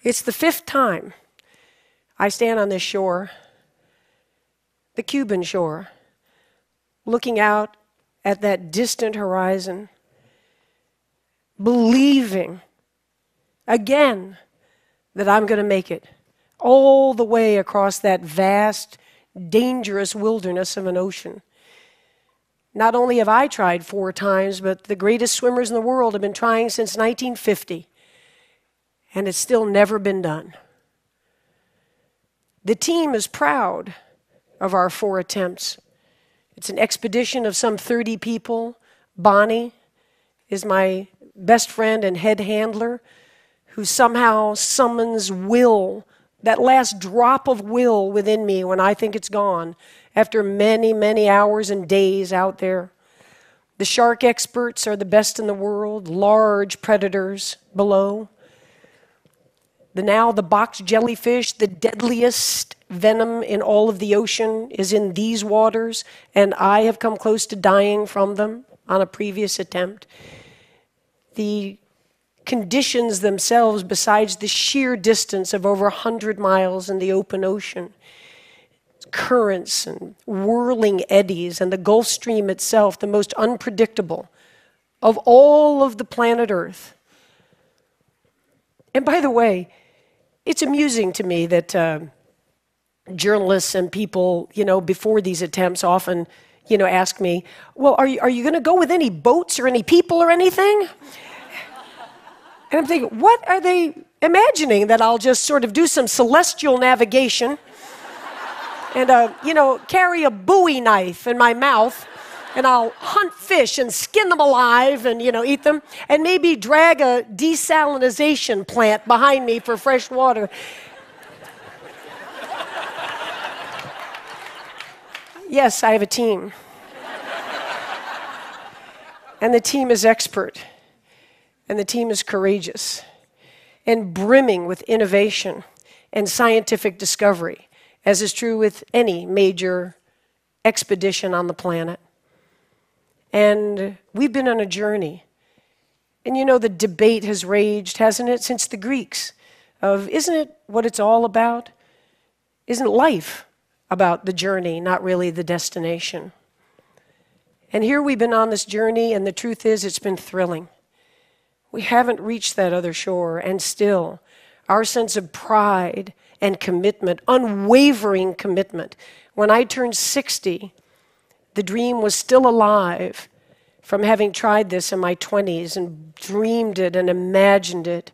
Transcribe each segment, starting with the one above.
It's the 5th time I stand on this shore, the Cuban shore, looking out at that distant horizon, believing again that I'm going to make it all the way across that vast, dangerous wilderness of an ocean. Not only have I tried 4 times, but the greatest swimmers in the world have been trying since 1950, and it's still never been done. The team is proud of our 4 attempts. It's an expedition of some 30 people. Bonnie is my best friend and head handler, who somehow summons will, that last drop of will within me when I think it's gone, after many, many hours and days out there. The shark experts are the best in the world, large predators below. The box jellyfish, the deadliest venom in all of the ocean, is in these waters, and I have come close to dying from them on a previous attempt. The conditions themselves, besides the sheer distance of over 100 miles in the open ocean, currents and whirling eddies, and the Gulf Stream itself, the most unpredictable of all of the planet Earth. And by the way, it's amusing to me that journalists and people, before these attempts often, ask me, well, are you going to go with any boats or any people or anything? And I'm thinking, what are they imagining? That I'll just sort of do some celestial navigation and, carry a Bowie knife in my mouth, and I'll hunt fish and skin them alive and, eat them, and maybe drag a desalinization plant behind me for fresh water. Yes, I have a team. And the team is expert. And the team is courageous and brimming with innovation and scientific discovery, as is true with any major expedition on the planet. And we've been on a journey. And the debate has raged, hasn't it, since the Greeks, of isn't it what it's all about? Isn't life about the journey, not really the destination? And here we've been on this journey, and the truth is it's been thrilling. We haven't reached that other shore, and still, our sense of pride and commitment, unwavering commitment. When I turned 60, the dream was still alive from having tried this in my 20s and dreamed it and imagined it.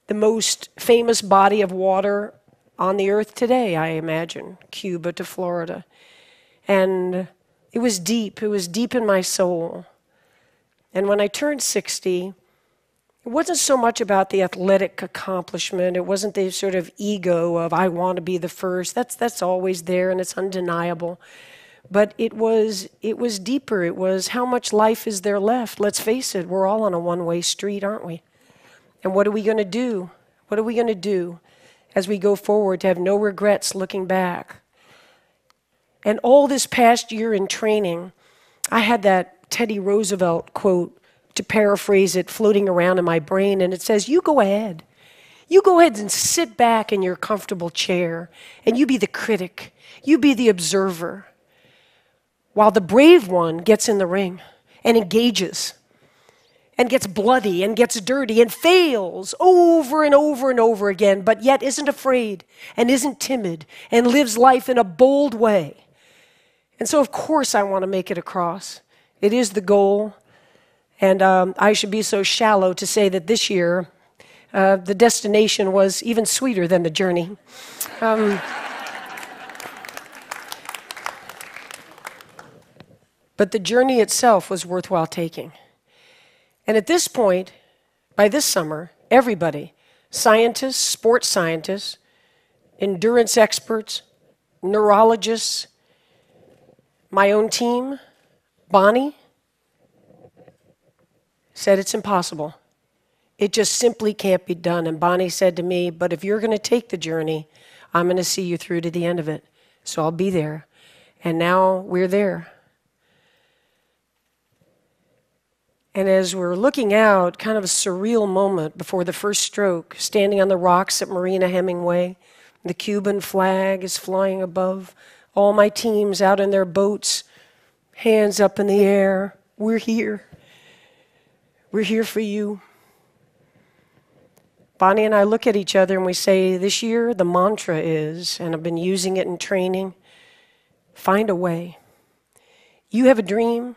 The most famous body of water on the earth today, I imagine, Cuba to Florida. And it was deep in my soul. And when I turned 60, it wasn't so much about the athletic accomplishment. It wasn't the sort of ego of, I want to be the first. That's always there, and it's undeniable. But it was deeper. It was, how much life is there left? Let's face it, we're all on a one-way street, aren't we? And what are we going to do? What are we going to do as we go forward to have no regrets looking back? And all this past year in training, I had that Teddy Roosevelt quote, to paraphrase it, floating around in my brain, and it says, you go ahead. You go ahead and sit back in your comfortable chair, and you be the critic. You be the observer, while the brave one gets in the ring and engages and gets bloody and gets dirty and fails over and over and over again, but yet isn't afraid and isn't timid and lives life in a bold way. And so, of course, I want to make it across. It is the goal, and I should be so shallow to say that this year the destination was even sweeter than the journey. But the journey itself was worthwhile taking. And at this point, by this summer, everybody, scientists, sports scientists, endurance experts, neurologists, my own team, Bonnie, said it's impossible. It just simply can't be done. And Bonnie said to me, but if you're going to take the journey, I'm going to see you through to the end of it. So I'll be there. And now we're there. And as we're looking out, kind of a surreal moment before the first stroke, standing on the rocks at Marina Hemingway, the Cuban flag is flying above, all my teams out in their boats, hands up in the air. We're here. We're here for you. Bonnie and I look at each other and we say, this year the mantra is, and I've been using it in training, find a way. You have a dream,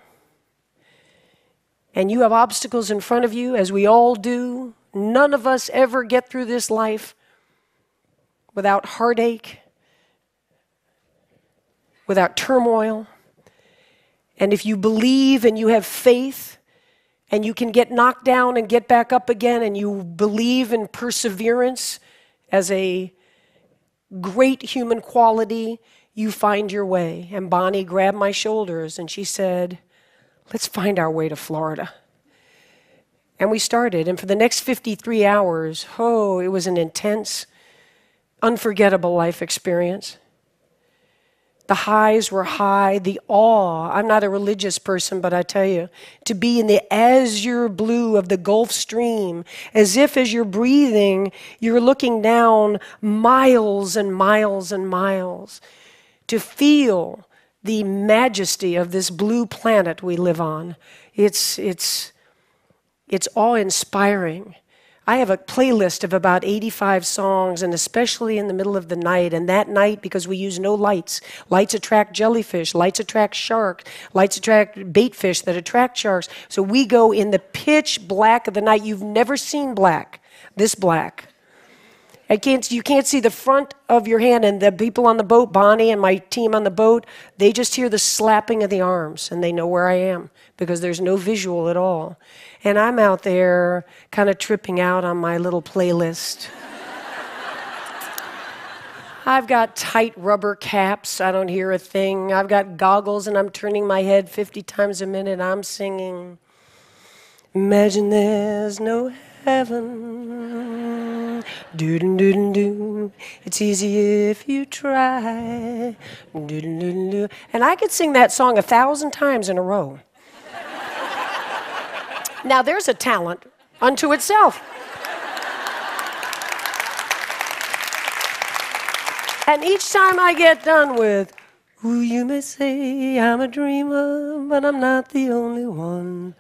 and you have obstacles in front of you, as we all do. None of us ever get through this life without heartache, without turmoil. And if you believe and you have faith, and you can get knocked down and get back up again, and you believe in perseverance as a great human quality, you find your way. And Bonnie grabbed my shoulders and she said, let's find our way to Florida. And we started. And for the next 53 hours, it was an intense, unforgettable life experience. The highs were high, the awe. I'm not a religious person, but I tell you, to be in the azure blue of the Gulf Stream, as if as you're breathing, you're looking down miles and miles and miles, to feel the majesty of this blue planet we live on. It's awe-inspiring. I have a playlist of about 85 songs, and especially in the middle of the night. And that night, because we use no lights, lights attract jellyfish, lights attract sharks, lights attract bait fish that attract sharks. So we go in the pitch black of the night. You've never seen black, this black. You can't see the front of your hand, and the people on the boat, Bonnie and my team on the boat, they just hear the slapping of the arms, and they know where I am because there's no visual at all. And I'm out there kind of tripping out on my little playlist. I've got tight rubber caps. I don't hear a thing. I've got goggles, and I'm turning my head 50 times a minute. I'm singing, imagine there's no heaven. Do-do-do-do-do. It's easy if you try. Do-do-do-do-do. And I could sing that song 1,000 times in a row. Now, there's a talent unto itself. And each time I get done with, ooh, you may say I'm a dreamer, but I'm not the only one.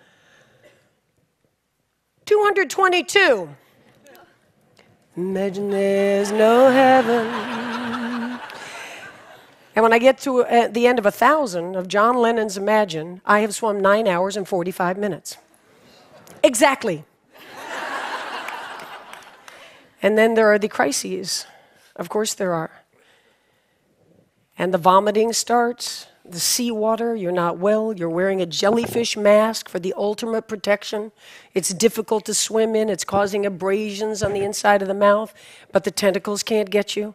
222. Imagine there's no heaven. And when I get to the end of 1,000 of John Lennon's Imagine, I have swum 9 hours and 45 minutes. Exactly. And then there are the crises. Of course there are. And the vomiting starts, the seawater, you're not well, you're wearing a jellyfish mask for the ultimate protection. It's difficult to swim in, it's causing abrasions on the inside of the mouth, but the tentacles can't get you.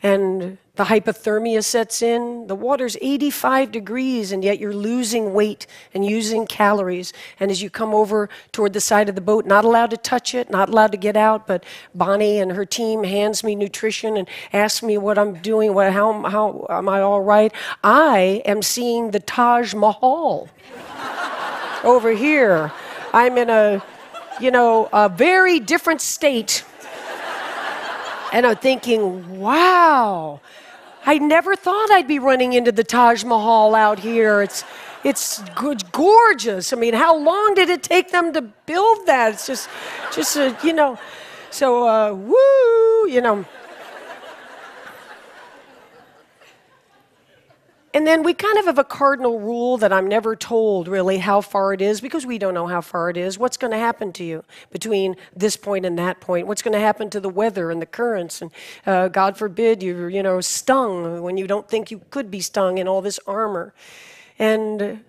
And the hypothermia sets in. The water's 85 degrees, and yet you're losing weight and using calories. And as you come over toward the side of the boat, not allowed to touch it, not allowed to get out, but Bonnie and her team hands me nutrition and asks me what I'm doing, how am I all right? I am seeing the Taj Mahal over here. I'm in a very different state. And I'm thinking, wow, I never thought I'd be running into the Taj Mahal out here. It's gorgeous. I mean, how long did it take them to build that? It's just so, woo. And then we kind of have a cardinal rule that I'm never told really how far it is, because we don't know how far it is. What's going to happen to you between this point and that point? What's going to happen to the weather and the currents? And God forbid you're stung when you don't think you could be stung in all this armor. And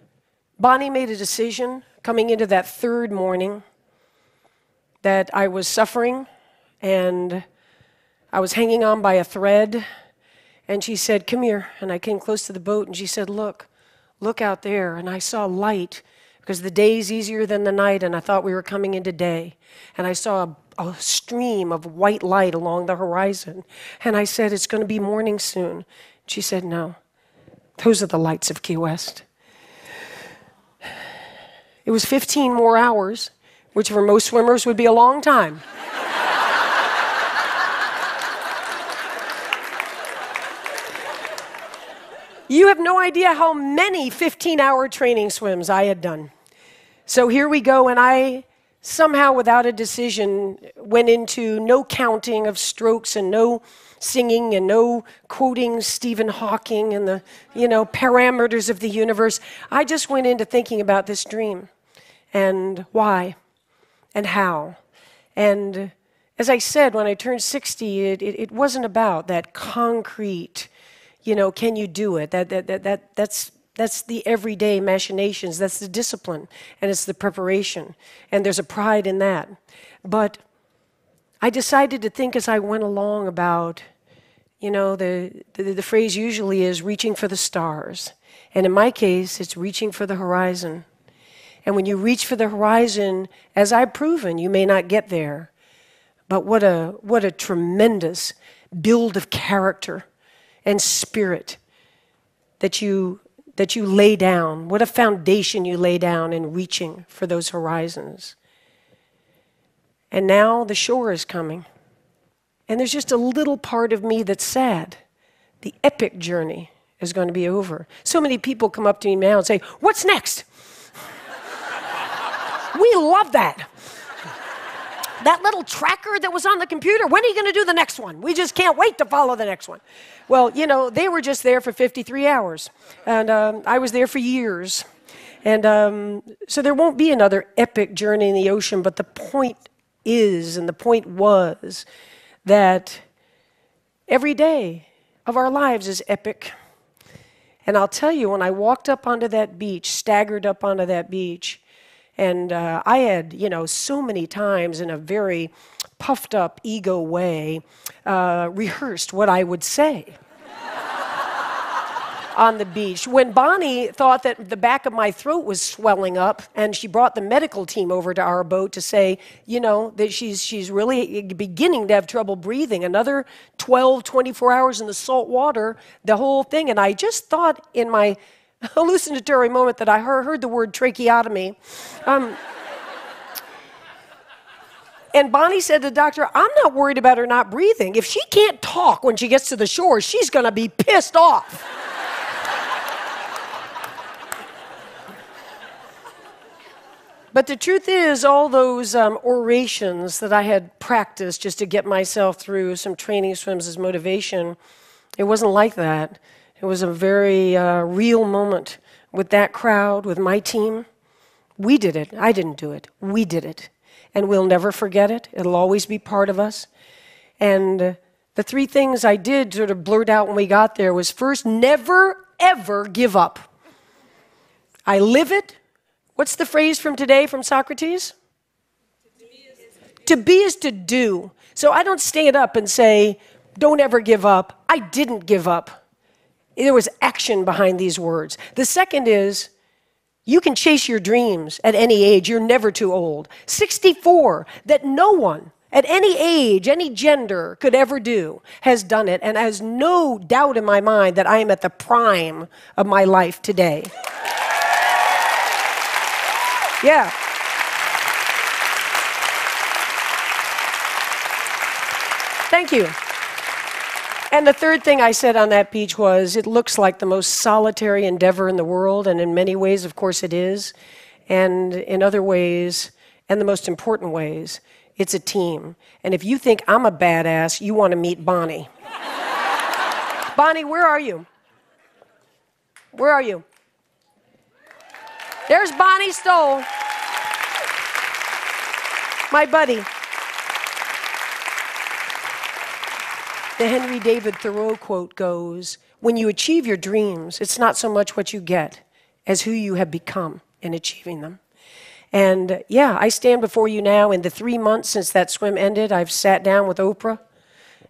Bonnie made a decision coming into that third morning that I was suffering and I was hanging on by a thread. And she said, come here. And I came close to the boat, and she said, look out there. And I saw light, because the day's easier than the night, and I thought we were coming into day. And I saw a stream of white light along the horizon. And I said, it's going to be morning soon. She said, no, those are the lights of Key West. It was 15 more hours, which for most swimmers would be a long time. You have no idea how many 15-hour training swims I had done. So here we go, and I somehow, without a decision, went into no counting of strokes and no singing and no quoting Stephen Hawking and the, parameters of the universe. I just went into thinking about this dream and why and how. And as I said, when I turned 60, it wasn't about that concrete, can you do it? That's the everyday machinations. That's the discipline, and it's the preparation, and there's a pride in that. But I decided to think as I went along about, the phrase usually is reaching for the stars, and in my case, it's reaching for the horizon. And when you reach for the horizon, as I've proven, you may not get there, but what a tremendous build of character and spirit that you lay down. What a foundation you lay down in reaching for those horizons. And now the shore is coming. And there's just a little part of me that's sad. The epic journey is going to be over. So many people come up to me now and say, "What's next?" We love that. That little tracker that was on the computer, when are you going to do the next one? We just can't wait to follow the next one. Well, they were just there for 53 hours. And I was there for years. And so there won't be another epic journey in the ocean, but the point is, and the point was, that every day of our lives is epic. And I'll tell you, when I walked up onto that beach, staggered up onto that beach, and I had, so many times in a very puffed up ego way, rehearsed what I would say on the beach. When Bonnie thought that the back of my throat was swelling up, and she brought the medical team over to our boat to say, that she's really beginning to have trouble breathing. Another 12, 24 hours in the salt water, the whole thing. And I just thought in my hallucinatory moment that I heard the word tracheotomy. And Bonnie said to the doctor, "I'm not worried about her not breathing. If she can't talk when she gets to the shore, she's going to be pissed off." But the truth is, all those orations that I had practiced just to get myself through some training swims as motivation, it wasn't like that. It was a very real moment with that crowd, with my team. We did it. I didn't do it. We did it. And we'll never forget it. It'll always be part of us. And the three things I did sort of blurt out when we got there was, first, never, ever give up. I live it. What's the phrase from today from Socrates? To be is to do. So I don't stand up and say, don't ever give up. I didn't give up. There was action behind these words. The second is, you can chase your dreams at any age. You're never too old. 64, that no one at any age, any gender could ever do, has done it, and has no doubt in my mind that I am at the prime of my life today. Yeah. Thank you. And the third thing I said on that beach was, it looks like the most solitary endeavor in the world, and in many ways, of course, it is. And in other ways, and the most important ways, it's a team. And if you think I'm a badass, you want to meet Bonnie. Bonnie, where are you? Where are you? There's Bonnie Stoll, my buddy. The Henry David Thoreau quote goes, when you achieve your dreams, it's not so much what you get as who you have become in achieving them. And yeah, I stand before you now. In the 3 months since that swim ended, I've sat down with Oprah,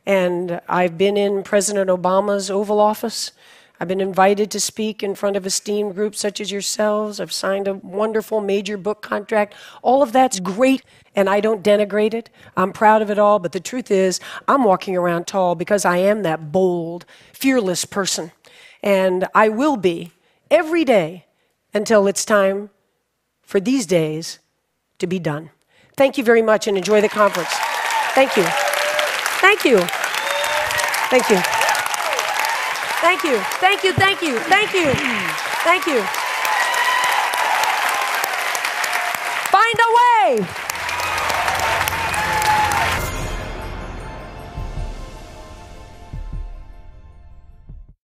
and I've been in President Obama's Oval Office. I've been invited to speak in front of esteemed groups such as yourselves. I've signed a wonderful major book contract. All of that's great, and I don't denigrate it. I'm proud of it all, but the truth is, I'm walking around tall because I am that bold, fearless person. And I will be every day until it's time for these days to be done. Thank you very much and enjoy the conference. Thank you. Thank you. Thank you. Thank you. Thank you. Thank you. Thank you. Thank you. Find a way.